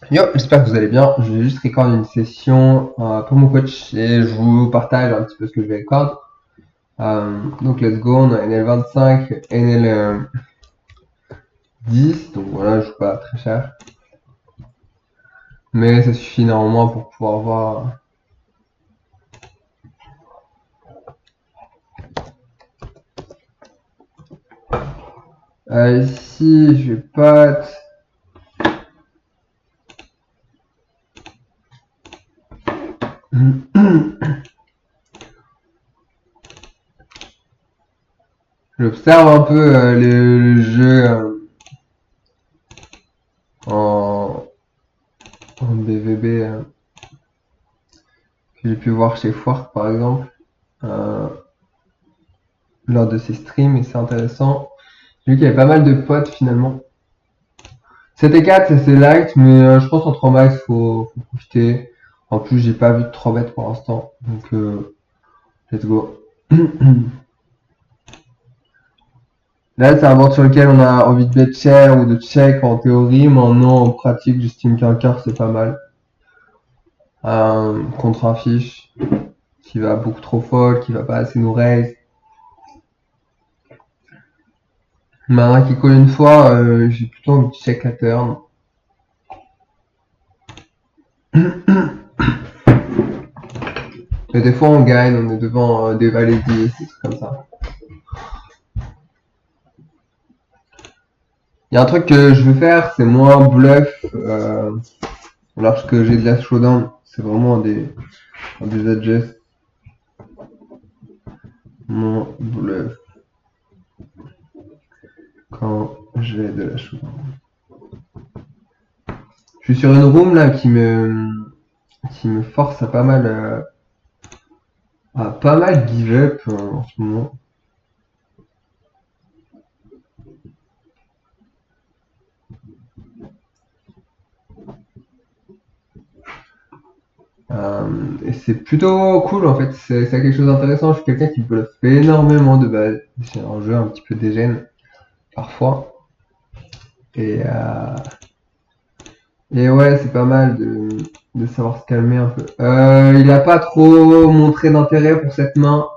Yo, j'espère que vous allez bien. Je vais juste recorder une session pour mon coach et je vous partage un petit peu ce que je vais record. Donc let's go, on a NL25, NL10, donc voilà, je joue pas très cher. Mais ça suffit normalement pour pouvoir voir. Ici, je vais pas... J'observe un peu le jeu en, en BVB que j'ai pu voir chez Fork par exemple euh, lors de ses streams et c'est intéressant. J'ai vu qu'il y avait pas mal de potes finalement. 7 et 4 c'est light mais je pense en 3 max faut profiter. En plus j'ai pas vu de 3 bêtes pour l'instant donc let's go. Là c'est un board sur lequel on a envie de bet cher ou de check en théorie mais en pratique j'estime qu'un quart c'est pas mal. Contre un fiche qui va beaucoup trop folle, qui va pas assez nous raise. Maintenant qui colle une fois, j'ai plutôt envie de check la turn. Mais des fois on gagne, on est devant des valets 10, des trucs comme ça. Il y a un truc que je veux faire, c'est moins bluff lorsque j'ai de la showdown. C'est vraiment des adjusts. Moins bluff quand j'ai de la showdown. Je suis sur une room là qui me force à pas mal give up en ce moment. Et c'est plutôt cool en fait, c'est quelque chose d'intéressant. Je suis quelqu'un qui bluffe énormément de base. C'est un jeu un petit peu dégène parfois. Et, euh, et ouais, c'est pas mal de savoir se calmer un peu. Il a pas trop montré d'intérêt pour cette main.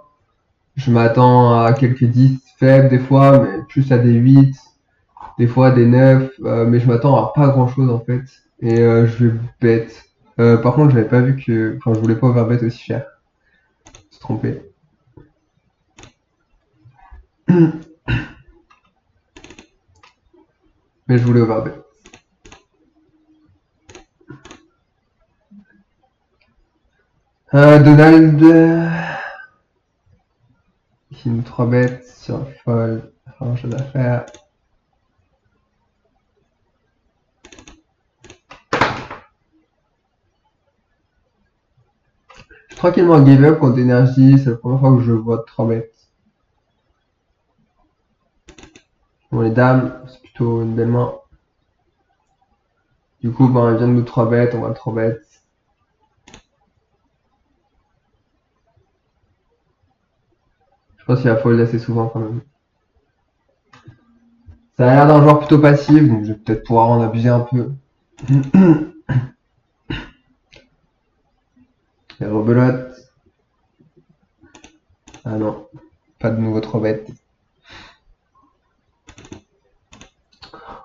Je m'attends à quelques 10 faibles des fois, mais plus à des 8, des fois des 9, mais je m'attends à pas grand chose en fait. Et je vais bet. Par contre, j'avais pas vu que. Enfin, je voulais pas overbet aussi cher. Je suis trompé. Mais je voulais overbet. Donald. Qui nous 3 bêtes sur un fold. Enfin, chose à faire. Je suis tranquillement en give up contre énergie. C'est la première fois que je vois 3 bêtes. Bon, les dames, c'est plutôt une belle main. Du coup, ben, elle vient de nous 3 bêtes. On va le 3 bêtes. Je pense qu'il va fold assez souvent quand même. Ça a l'air d'un joueur plutôt passif, donc je vais peut-être pouvoir en abuser un peu. Et rebelote. Ah non, pas de nouveau 3 bêtes.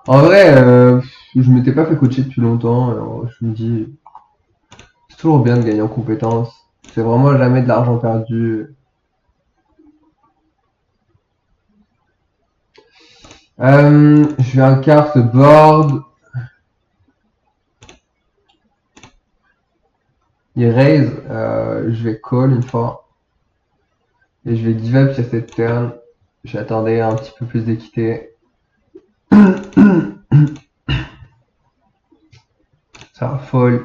En vrai, je m'étais pas fait coacher depuis longtemps, alors je me dis, c'est toujours bien de gagner en compétences. C'est vraiment jamais de l'argent perdu. Je vais un quart ce board. Il raise, je vais call une fois. Et je vais give up sur cette turn. J'attendais un petit peu plus d'équité. Ça va fold.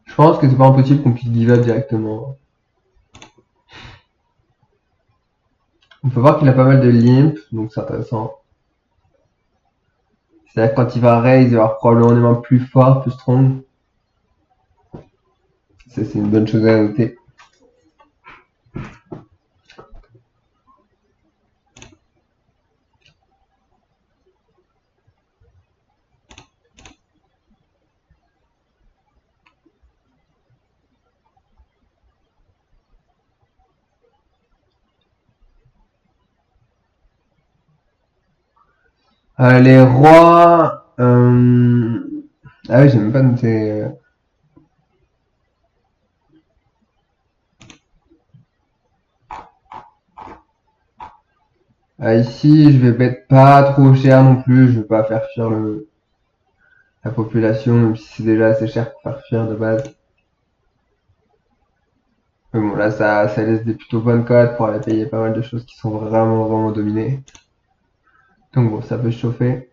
Je pense que c'est pas impossible qu'on puisse give up directement. On peut voir qu'il a pas mal de limp, donc c'est intéressant. C'est-à-dire que quand il va raise, il va avoir probablement des mains plus fortes, plus strong. Ça, c'est une bonne chose à noter. Les rois... Ah oui, j'ai même pas noté... ici, je vais mettre pas trop cher non plus. Je vais pas faire fuir la population, même si c'est déjà assez cher pour faire fuir de base. Mais bon, là, ça laisse des plutôt bonnes cotes pour aller payer pas mal de choses qui sont vraiment, vraiment dominées. Donc bon, ça peut se chauffer.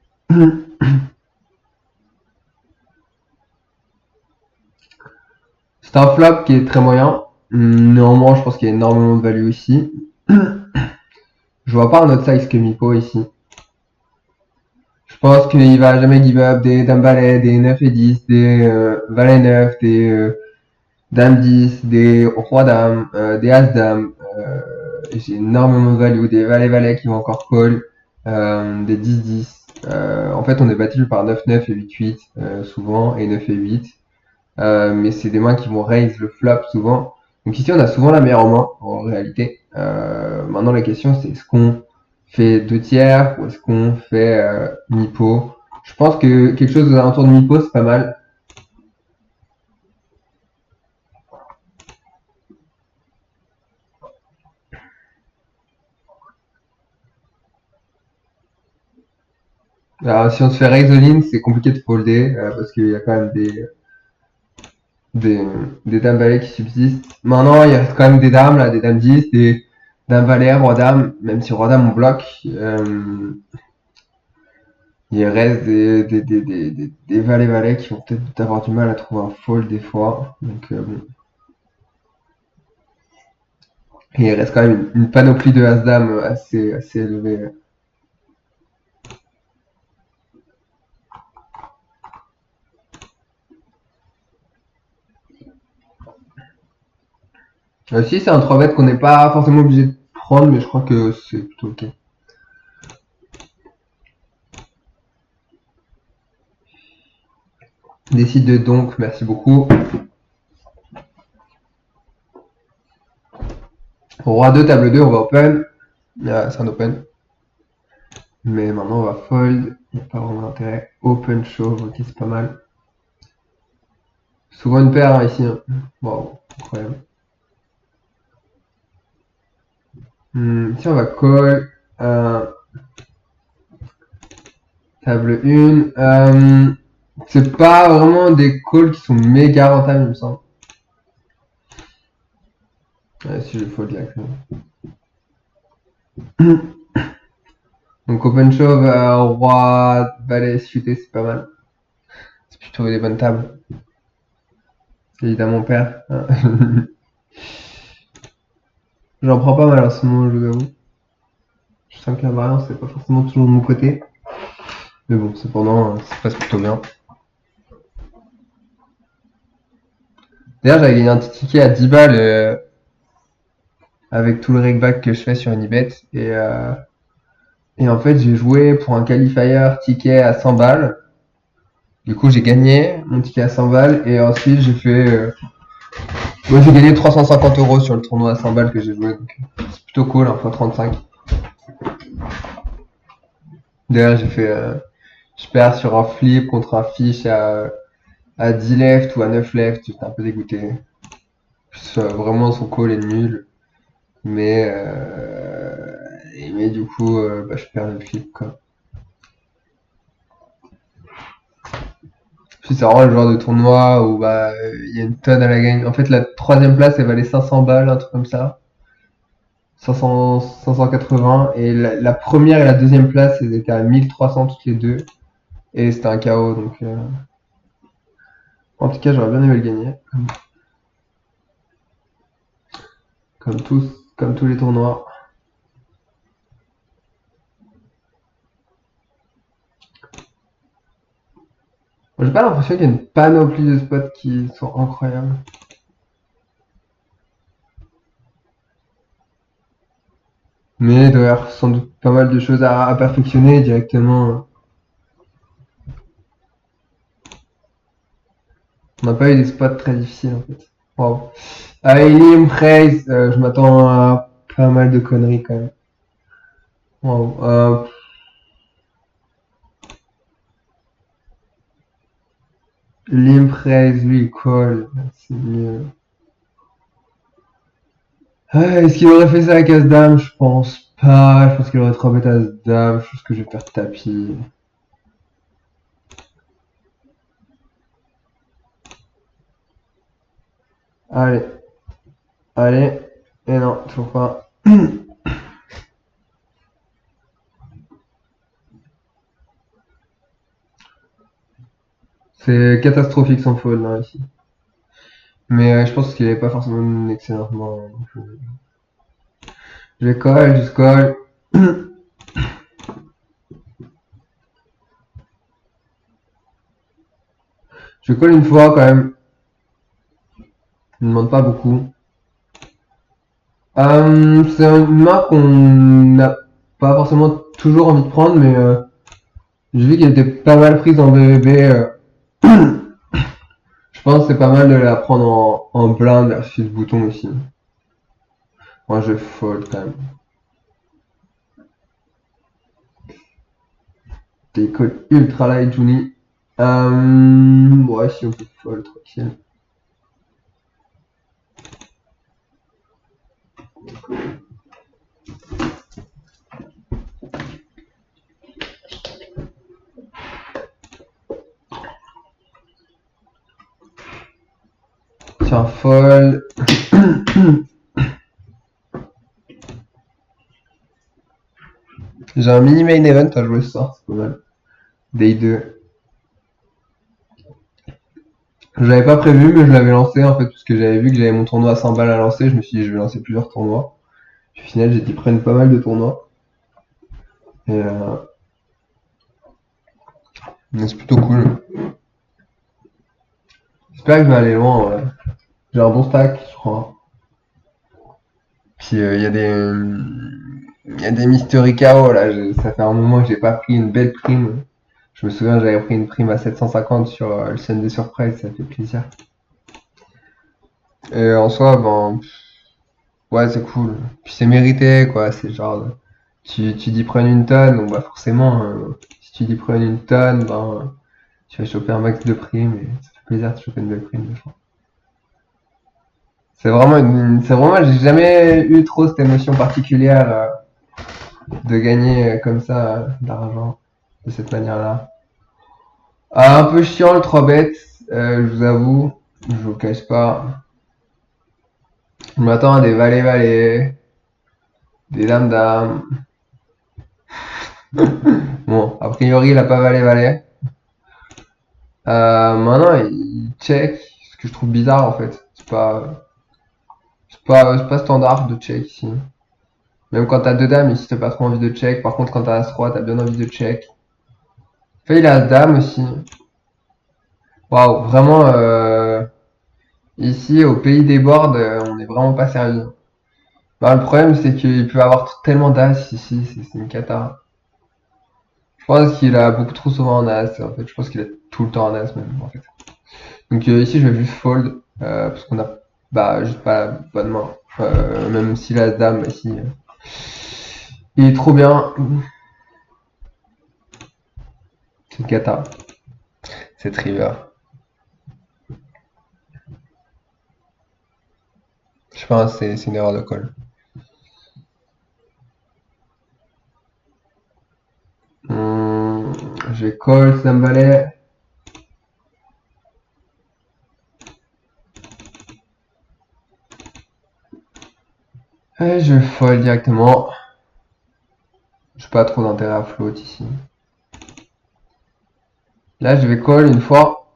C'est un flop qui est très moyen. Néanmoins, je pense qu'il y a énormément de value ici. Je vois pas un autre size que Mipo ici. Je pense qu'il va jamais give up des dames valet, des 9 et 10, des valet 9, des dame 10, des roi dame, des as dame. J'ai énormément de value, des valet valet qui vont encore call, des 10-10. En fait, on est battu par 9-9 et 8-8 souvent, et 9 et 8. Mais c'est des mains qui vont raise le flop souvent. Donc ici, on a souvent la meilleure main en réalité. Maintenant, la question, c'est est-ce qu'on fait 2 tiers ou est-ce qu'on fait mi-pot. Je pense que quelque chose aux alentours de mi-pot, c'est pas mal. Alors, si on se fait raise all-in, c'est compliqué de folder parce qu'il y a quand même des, des dames valets qui subsistent. Maintenant, il reste quand même des dames, là, des dames 10, des dames valets, roi dame, même si roi dame on bloque. Il reste des valets-valets qui vont peut-être avoir du mal à trouver un fold des fois. Donc bon. Et il reste quand même une panoplie de As-Dame assez élevée. Si c'est un 3 bet qu'on n'est pas forcément obligé de prendre, mais je crois que c'est plutôt ok. Décide de donc, merci beaucoup. Roi 2, table 2, on va open. C'est un open. Mais maintenant on va fold. Il n'y a pas vraiment d'intérêt. Open show, ok, c'est pas mal. Souvent une paire hein, ici. Hein. Wow, incroyable. Ici on va call. Table 1. C'est pas vraiment des calls qui sont méga rentables, il me semble. Si je fold là. Donc open shove, roi, valet, suité, c'est pas mal. C'est plutôt des bonnes tables. Évidemment père. J'en prends pas mal en ce moment, je vous avoue. Je sens que la variance c'est pas forcément toujours de mon côté. Mais bon, cependant, ça passe plutôt bien. D'ailleurs, j'avais gagné un petit ticket à 10 balles avec tout le regback que je fais sur Unibet. Et en fait, j'ai joué pour un qualifier ticket à 100 balles. Du coup, j'ai gagné mon ticket à 100 balles. Et ensuite, j'ai fait. Moi, j'ai gagné 350 € sur le tournoi à 100 balles que j'ai joué. Donc, c'est plutôt cool, hein, x35. D'ailleurs, j'ai fait. Je perds sur un flip contre un fish à 10 left ou à 9 left. J'étais un peu dégoûté. Vraiment, son call est nul. Mais du coup, je perds le flip, quoi. Puis c'est vraiment le genre de tournoi où il y a une tonne à la gagne. En fait, la troisième place, elle valait 500 balles, un truc comme ça. 500, 580. Et la première et la deuxième place, elles étaient à 1300 toutes les deux. Et c'était un KO, donc... En tout cas, j'aurais bien aimé le gagner. Comme tous les tournois. J'ai pas l'impression qu'il y a une panoplie de spots qui sont incroyables. Mais il doit y avoir sans doute pas mal de choses à perfectionner directement. On n'a pas eu des spots très difficiles en fait. Wow. Elim, Praise, je m'attends à pas mal de conneries quand même. Wow. L'impress, lui, il colle. C'est mieux. Est-ce qu'il aurait fait ça avec As-Dame? Je pense pas. Je pense qu'il aurait trop bête As-Dame. Je pense que je vais faire tapis. Allez. Allez. Et non, toujours pas. C'est catastrophique son fold là ici. Mais je pense qu'il avait pas forcément une excellente main. Je colle, je colle. Je colle une fois quand même. Je ne demande pas beaucoup. C'est une main qu'on n'a pas forcément toujours envie de prendre, mais j'ai vu qu'elle était pas mal prise en BBB. Je pense que c'est pas mal de la prendre en blind versus bouton aussi. Moi je fold quand même. Des codes ultra light Juni. Ouais, si on peut fold tranquille. Tiens, fold. J'ai un mini main event à jouer ce soir, c'est pas mal. Day 2. Je l'avais pas prévu, mais je l'avais lancé en fait, parce que j'avais vu que j'avais mon tournoi à 100 balles à lancer. Je me suis dit, je vais lancer plusieurs tournois. Puis, au final, j'ai dit, prennent pas mal de tournois. Et mais c'est plutôt cool. J'espère que je vais aller loin, ouais. J'ai un bon stack, je crois. Puis il y a des mystery KO là. Ça fait un moment que j'ai pas pris une belle prime. Je me souviens, j'avais pris une prime à 750 sur le Sunday Surprise, ça fait plaisir. Et en soi, ben, ouais, c'est cool. Puis c'est mérité, quoi. C'est genre, tu dis prendre une tonne, donc bah forcément, si tu dis prendre une tonne, ben, tu vas choper un max de primes et ça fait plaisir de choper une belle prime, des fois. C'est vraiment, j'ai jamais eu trop cette émotion particulière de gagner comme ça de l'argent de cette manière-là. Un peu chiant le 3 bêtes, je vous avoue, je vous cache pas. Je m'attends à des valets-valets, des dames-dames. Bon, a priori, il a pas valet-valet. Maintenant, il check, ce que je trouve bizarre en fait. C'est pas standard de check ici. Même quand t'as deux dames, ici t'as pas trop envie de check. Par contre, quand t'as As-3, t'as bien envie de check. Fait, il a As-Dame aussi. Waouh, vraiment, ici au pays des boards, on est vraiment pas sérieux. Bah, le problème, c'est qu'il peut avoir tellement d'As ici, c'est une cata. Je pense qu'il a beaucoup trop souvent en As, en fait. Je pense qu'il a tout le temps en As même, en fait. Donc ici, je vais juste fold, parce qu'on a bah, juste pas la bonne main. Même si la dame ici, il est trop bien. C'est une cata. C'est river. Je pense que c'est une erreur de call. Je vais call, ça me valait. Et je fold directement. J'ai pas trop d'intérêt à float ici. Là, je vais call une fois.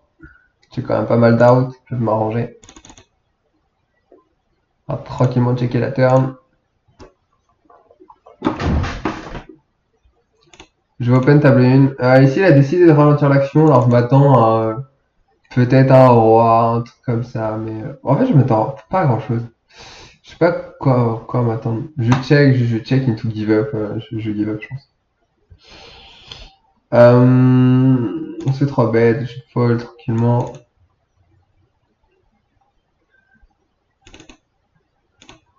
J'ai quand même pas mal d'out. Je vais m'arranger. On va tranquillement checker la turn. Je vais open table 1. Ici, il a décidé de ralentir l'action. Alors, je m'attends à peut-être un roi, un truc comme ça. Mais en fait, je m'attends pas à grand chose. Je sais pas quoi m'attendre. Je check into give up. Je give up, je pense. On se fait 3 bêtes. Je fold tranquillement.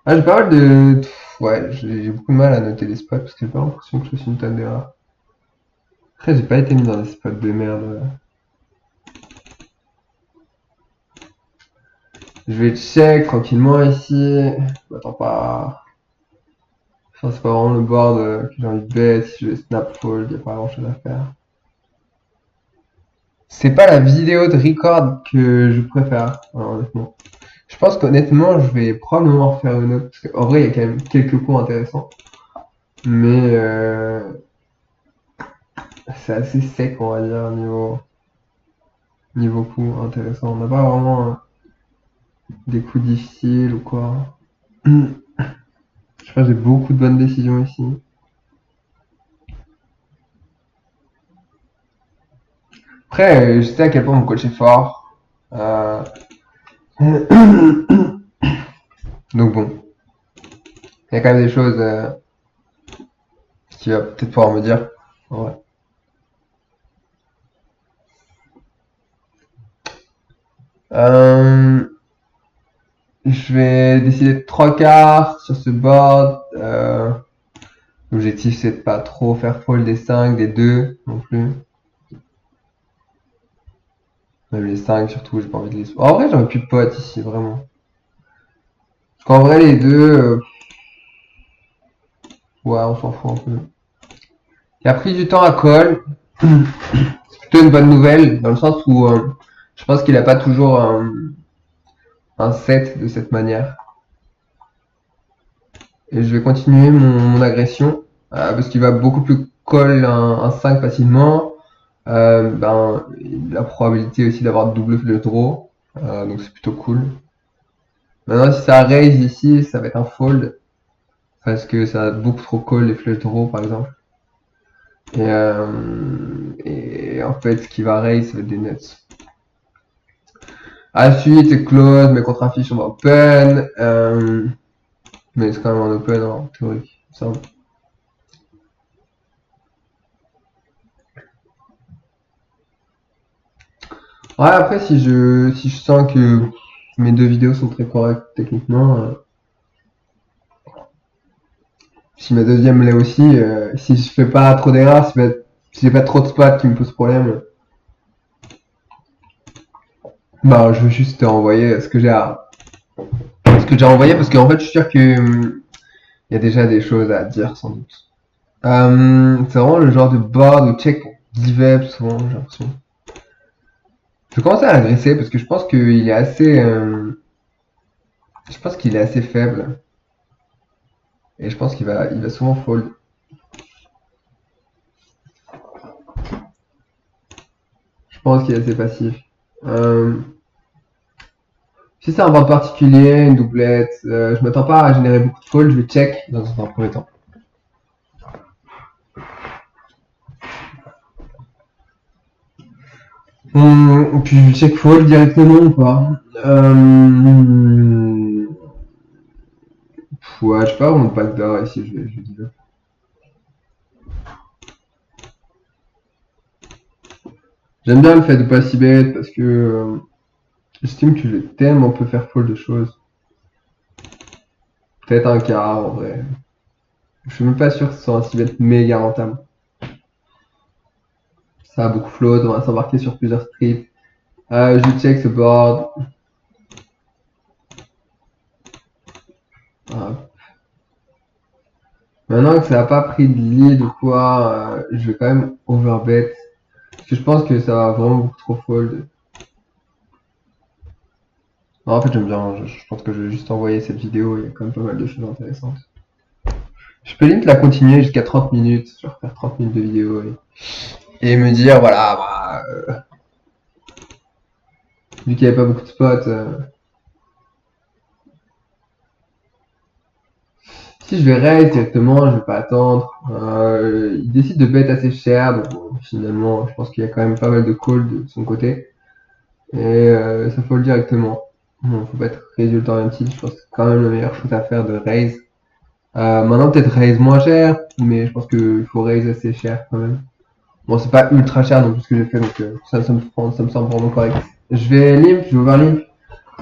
Ah, j'ai pas mal de. Ouais, j'ai beaucoup de mal à noter les spots parce que j'ai pas l'impression que je suis une tonne d'erreurs. Après, j'ai pas été mis dans des spots de merde. Je vais check tranquillement ici. Je m'attends pas. Enfin, c'est pas vraiment le board que j'ai envie de bet. Si je vais snap fold, il n'y a pas grand chose à faire. C'est pas la vidéo de record que je préfère, honnêtement. Je pense qu'honnêtement, je vais probablement en refaire une autre. Parce qu'en vrai, il y a quand même quelques coups intéressants. Mais c'est assez sec, on va dire, niveau coup intéressant. On n'a pas vraiment des coups difficiles ou quoi. Je pense que j'ai beaucoup de bonnes décisions ici. Après, je sais à quel point mon coach est fort. Donc bon, il y a quand même des choses qu'il va peut-être pouvoir me dire. Ouais. Je vais décider de 3 cartes sur ce board. L'objectif c'est de pas trop faire fold des 5, des 2 non plus. Même les 5 surtout, j'ai pas envie de les... En vrai j'aurais pu pot ici, vraiment. Parce qu'en vrai les deux... ouais, on s'en fout un peu. Il a pris du temps à call. C'est plutôt une bonne nouvelle, dans le sens où je pense qu'il a pas toujours un set de cette manière. Et je vais continuer mon agression, parce qu'il va beaucoup plus call un 5 facilement. La probabilité aussi d'avoir double flush draw, donc c'est plutôt cool. Maintenant si ça raise ici, ça va être un fold, parce que ça a beaucoup trop call les flush draw par exemple. Et en fait ce qui va raise ça va être des nuts. Ensuite close, mais contre un fiche on va open, mais c'est quand même en open en théorie, ça. Ouais, après, si je sens que mes deux vidéos sont très correctes techniquement, si ma deuxième l'est aussi, si je fais pas trop d'erreurs, si j'ai pas trop de spots qui me posent problème, bah, je vais juste envoyer ce que j'ai envoyé parce qu'en fait, je suis sûr que il y a déjà des choses à dire sans doute. C'est vraiment le genre de board où check give up souvent, j'ai l'impression. Je vais commencer à l'agresser parce que je pense qu'il est assez, je pense qu'il est assez faible. Et je pense il va souvent fold. Je pense qu'il est assez passif. Si c'est un board particulier, une doublette, je m'attends pas à générer beaucoup de fold, je vais check dans un premier temps. Puis je check fold directement ou pas. Ouais, je sais pas, on backdoor ici, je vais dire. J'aime bien le fait de pas si bête parce que j'estime que je vais tellement peu faire fold de choses. Peut-être un quart en vrai. Je suis même pas sûr que ce soit un si bête méga rentable. Ça a beaucoup float, on va s'embarquer sur plusieurs strips. Je check ce board. Maintenant que ça n'a pas pris de lead ou quoi, je vais quand même overbet. Parce que je pense que ça va vraiment beaucoup trop fold. Non, en fait, j'aime bien. Je pense que je vais juste envoyer cette vidéo. Il y a quand même pas mal de choses intéressantes. Je peux limite la continuer jusqu'à 30 minutes. Je vais refaire 30 minutes de vidéo et me dire, voilà, vu qu'il n'y avait pas beaucoup de spots. Si je vais raise directement, je vais pas attendre. Il décide de bet assez cher, donc bon, finalement, je pense qu'il y a quand même pas mal de calls de son côté. Et ça fold directement. Bon, faut pas être résultat oriented, je pense que c'est quand même la meilleure chose à faire de raise. Maintenant peut-être raise moins cher, mais je pense qu'il faut raise assez cher quand même. Bon, c'est pas ultra cher donc tout ce que j'ai fait, donc ça me semble vraiment correct. Je vais limp, je vais ouvert limp.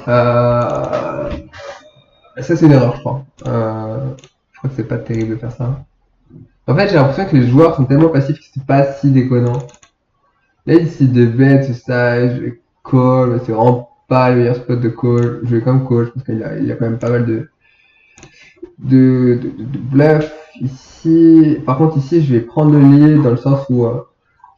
Ça c'est une erreur je crois. Je crois que c'est pas terrible de faire ça. En fait j'ai l'impression que les joueurs sont tellement passifs que c'est pas si déconnant. Là il décide de bet, ça, je vais call, c'est vraiment pas le meilleur spot de call. Je vais quand même call, je pense qu'il a quand même pas mal de bluff. Ici, par contre, ici, je vais prendre le lead dans le sens où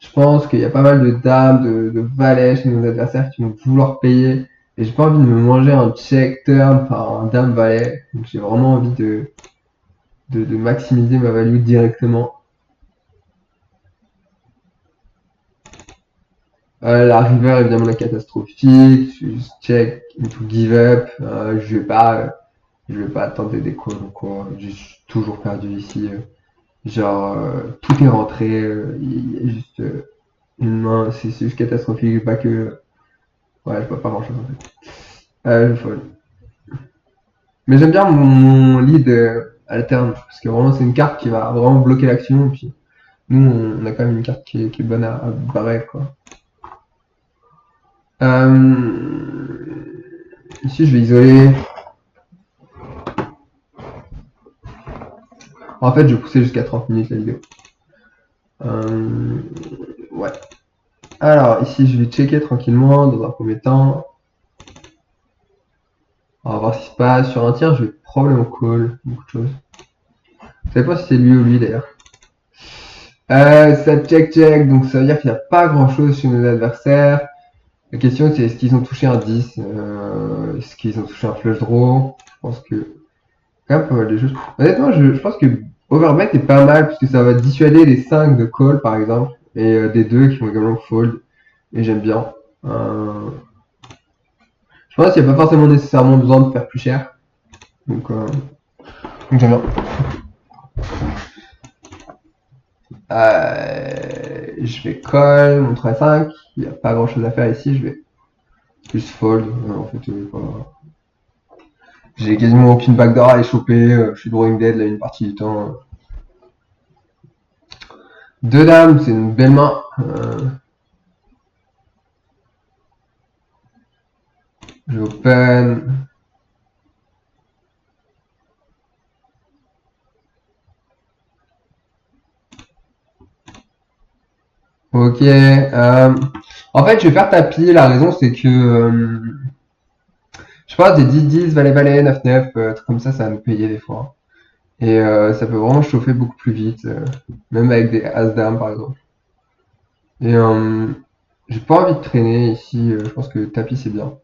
je pense qu'il y a pas mal de dames, de valets chez nos adversaires qui vont vouloir payer. Et j'ai pas envie de me manger un check turn par un dame valet. Donc j'ai vraiment envie de maximiser ma value directement. La river évidemment est catastrophique. Je juste check into give up. Je vais pas tenter des calls ou quoi. J'ai toujours perdu ici. Genre tout est rentré. Il y a juste une main. C'est juste catastrophique. Pas que. Ouais, je vois pas grand chose en fait. Je fold. Mais j'aime bien mon lead alterne. Parce que vraiment c'est une carte qui va vraiment bloquer l'action. Et puis nous on a quand même une carte qui est bonne à barrer quoi. Ici, je vais isoler. En fait, je vais pousser jusqu'à 30 minutes la vidéo. Ouais. Alors, ici, je vais checker tranquillement dans un premier temps. On va voir ce qui se passe. Sur un tiers, je vais probablement call beaucoup de choses. Je sais pas si c'est lui ou lui d'ailleurs. Ça check, donc ça veut dire qu'il n'y a pas grand chose chez nos adversaires. La question c'est est-ce qu'ils ont touché un 10 est-ce qu'ils ont touché un flush draw. Je pense que quand même pas mal de choses. Honnêtement, je pense que overbet est pas mal parce que ça va dissuader les 5 de call par exemple et des 2 qui vont également fold. Et j'aime bien. Je pense qu'il n'y a pas forcément nécessairement besoin de faire plus cher. Donc j'aime bien. Je vais call, mon 3-5. Il n'y a pas grand chose à faire ici. Je vais juste fold. En fait, j'ai quasiment aucune backdoor à aller choper. Je suis drawing dead là une partie du temps. Deux dames, c'est une belle main. Je open. Ok. En fait, je vais faire tapis. La raison, c'est que je pense des 10-10, valet-valet, 9-9, trucs comme ça va nous payer des fois. Et ça peut vraiment chauffer beaucoup plus vite, même avec des as-dames par exemple. Et j'ai pas envie de traîner ici. Je pense que tapis c'est bien.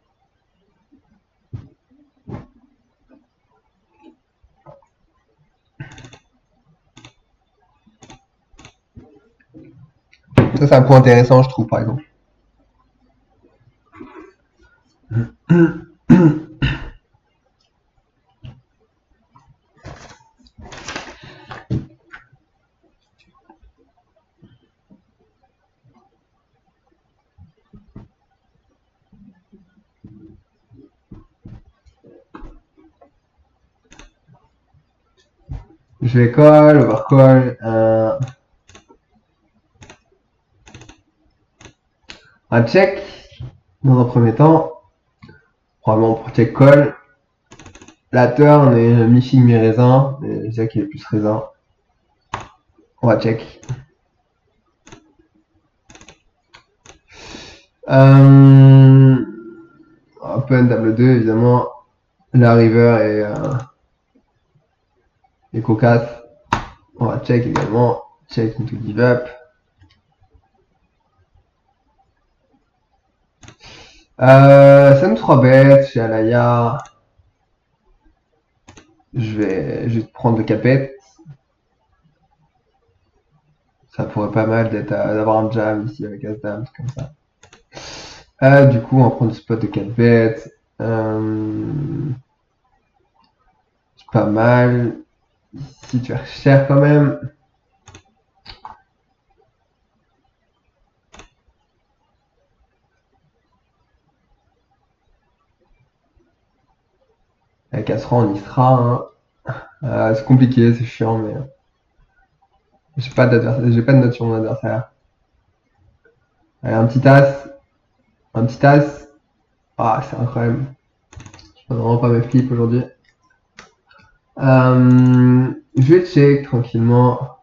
Ça, c'est un point intéressant, je trouve, par exemple. Je vais call, overcall, un check dans un premier temps, probablement pour check call. La turn est mi-figue mi-raisin, mais je dirais qu'il est plus raisin. On va check. Open table 2 évidemment. La river est cocasse. On va check également. Check into give up. Ça nous 3 bêtes chez Alaya. Je vais juste prendre le capette. Ça pourrait pas mal d'avoir un jam ici avec As-Dame, comme ça. Du coup, on va prendre le spot de 4 bêtes. C'est pas mal. Ici, tu vas cher quand même. Avec As-Roi, on y sera. Hein. C'est compliqué, c'est chiant, mais j'ai pas de note sur mon adversaire. Allez, un petit as. Un petit as. Ah, c'est incroyable. Je peux vraiment pas mes flips aujourd'hui. Je vais check tranquillement.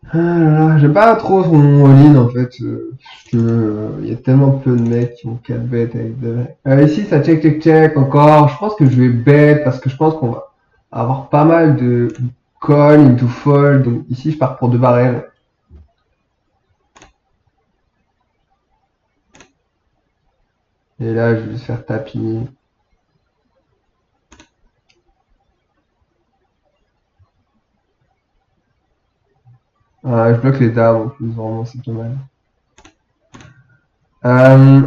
Ah là là, j'aime pas trop son all-in en fait, parce que il y a tellement peu de mecs qui ont 4 bêtes avec de... ici ça check check check encore, je pense que je vais bet parce que je pense qu'on va avoir pas mal de call into fold, donc ici je pars pour 2 barrels. Et là je vais juste faire tapis. Je bloque les dames en plus, vraiment c'est pas mal.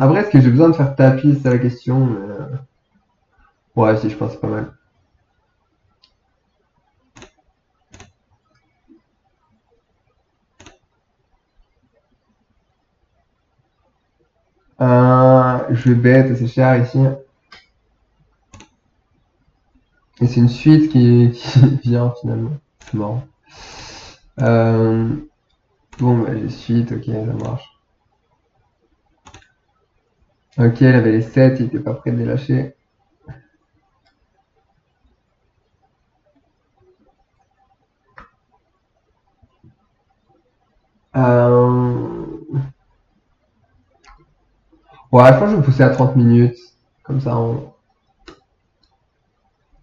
Après est-ce que j'ai besoin de faire tapis, c'est la question, mais, ouais si je pense que c'est pas mal. Je vais bet, c'est cher ici. Et c'est une suite qui vient finalement. C'est marrant. Euh, bon, bah, les suites, ok, ça marche. Ok, elle avait les 7, il était pas prêt de les lâcher. Euh... Ouais, je pense que je vais pousser à 30 minutes. Comme ça, on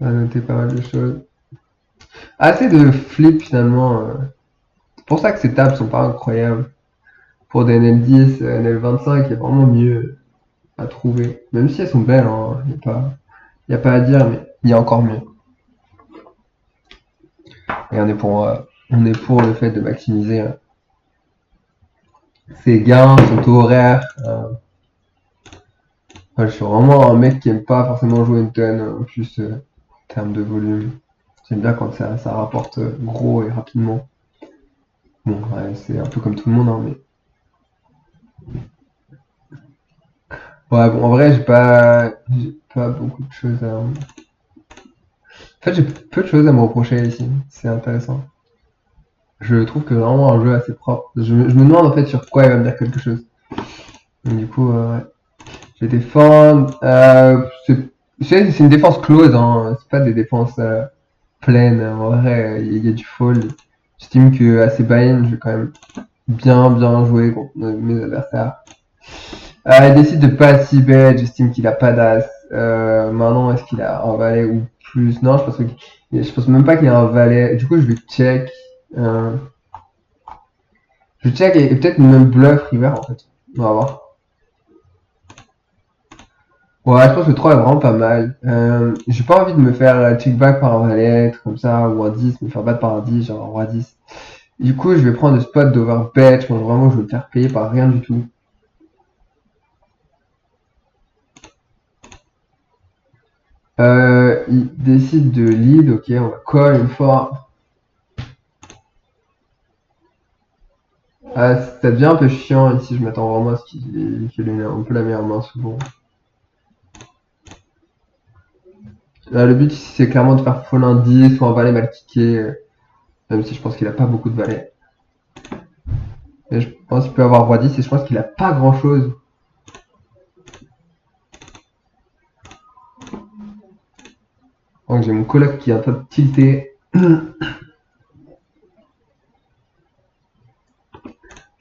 va noter pas mal de choses. Assez de flip finalement. C'est pour ça que ces tables sont pas incroyables. Pour des NL10, NL25, il y a vraiment mieux à trouver. Même si elles sont belles, hein, y a pas à dire, mais il y a encore mieux. Et on est pour le fait de maximiser ses gains, son taux horaire. Ouais, je suis vraiment un mec qui aime pas forcément jouer une tonne, en plus en termes de volume. J'aime bien quand ça rapporte gros et rapidement. Bon, ouais, c'est un peu comme tout le monde, hein, mais. Ouais, bon, en vrai, j'ai pas beaucoup de choses à. En fait, j'ai peu de choses à me reprocher ici. C'est intéressant. Je trouve que vraiment un jeu assez propre. Je me demande en fait sur quoi il va me dire quelque chose. Donc, du coup, ouais. Je vais défendre. C'est une défense close, hein. C'est pas des défenses pleines. En vrai, il y a du fold. J'estime que à ces buy-in, je vais quand même bien jouer contre mes adversaires. Il décide de pas si bet, j'estime qu'il a pas d'as. Maintenant, est-ce qu'il a un valet ou plus? Non, je pense même pas qu'il a un valet. Du coup, je vais check. Euh, je check et peut-être même bluff river en fait. On va voir. Ouais, je pense que le 3 est vraiment pas mal. J'ai pas envie de me faire check back par un valet, comme ça, ou un 10, me faire battre par un 10, genre un roi 10. Du coup, je vais prendre le spot d'overbet. Je pense vraiment que je vais me faire payer par rien du tout. Il décide de lead, ok, on va call une fois. Ça devient un peu chiant ici, je m'attends vraiment à ce qu'il ait un peu la meilleure main souvent. Le but ici c'est clairement de faire fold un 10 ou un valet mal kické, même si je pense qu'il a pas beaucoup de valets. Et je pense qu'il peut avoir roi 10 et je pense qu'il a pas grand chose. Donc j'ai mon coloc qui est en train de tilter.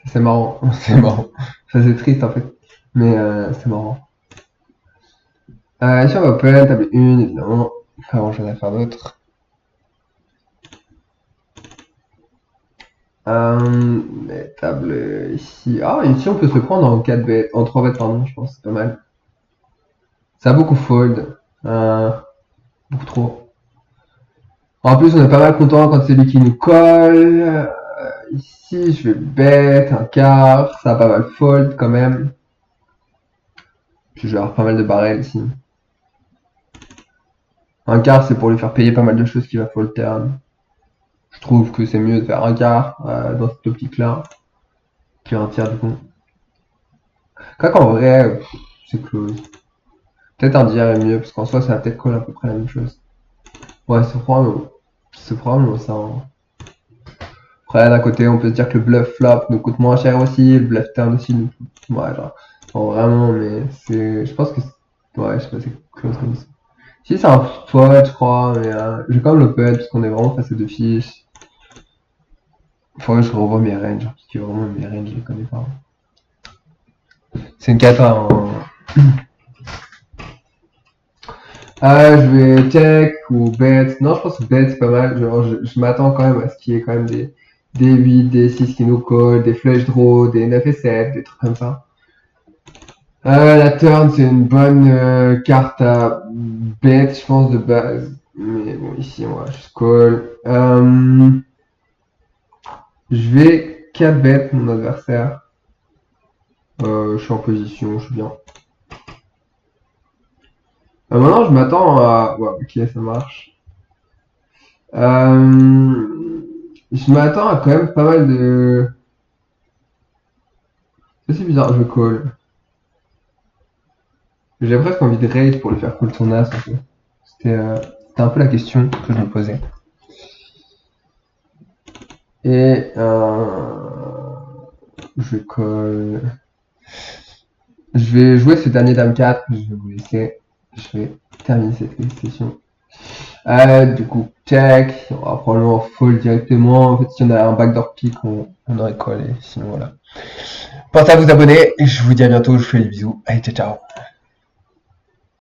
C'est marrant, c'est marrant. Ça c'est triste en fait, mais c'est marrant. Ici on va open, table 1 évidemment, pas grand chose à faire d'autre. Table ici. Ah, ici on peut se prendre en 4 bêtes, en 3 bêtes pardon, je pense, c'est pas mal. Ça a beaucoup fold, beaucoup trop. En plus on est pas mal content quand c'est lui qui nous colle. Ici je vais bet, un quart, ça a pas mal fold quand même. Puis je vais avoir pas mal de barrels ici. Un quart c'est pour lui faire payer pas mal de choses qu'il va fold turn. Je trouve que c'est mieux de faire un quart dans cette optique-là qu'un tiers du coup. Quoi qu'en vrai, c'est close. Peut-être un tiers est mieux, parce qu'en soi ça va peut-être coller à peu près la même chose. Ouais, c'est probablement ça, hein. Après, d'un côté, on peut se dire que le bluff flop nous coûte moins cher aussi, le bluff turn aussi nous coûte. Ouais, genre, bon, vraiment, mais c'est. Je pense que. Ouais, je sais pas, c'est close comme ça. Si, c'est un spot, je crois, mais je vais quand même l'open, parce qu'on est vraiment face à deux fiches. Faudrait que je revoie mes ranges, parce que vraiment mes ranges, je les connais pas. C'est une cata, hein. Je vais check ou bet. Non, je pense que bet c'est pas mal. Genre, je m'attends quand même à ce qu'il y ait quand même des 8, des 6 qui nous collent, des flush draw, des 9 et 7, des trucs comme ça. La turn, c'est une bonne carte à bet, je pense, de base. Mais bon, ici, on va juste call. Je vais 4 bet mon adversaire. Je suis en position, je suis bien. Maintenant, je m'attends à... Ouais, ok, ça marche. Je m'attends à quand même pas mal de... C'est bizarre, je call. J'ai presque envie de raise pour lui faire cool son as. En fait. C'était un peu la question que je me posais. Et je call. Je vais jouer ce dernier dame 4, je vais vous laisser. Je vais terminer cette session. Du coup, check. On va probablement fold directement. En fait, si on a un backdoor pick, on aurait call. Et sinon, voilà. Pensez à vous abonner. Et je vous dis à bientôt. Je vous fais des bisous. Allez, ciao, ciao.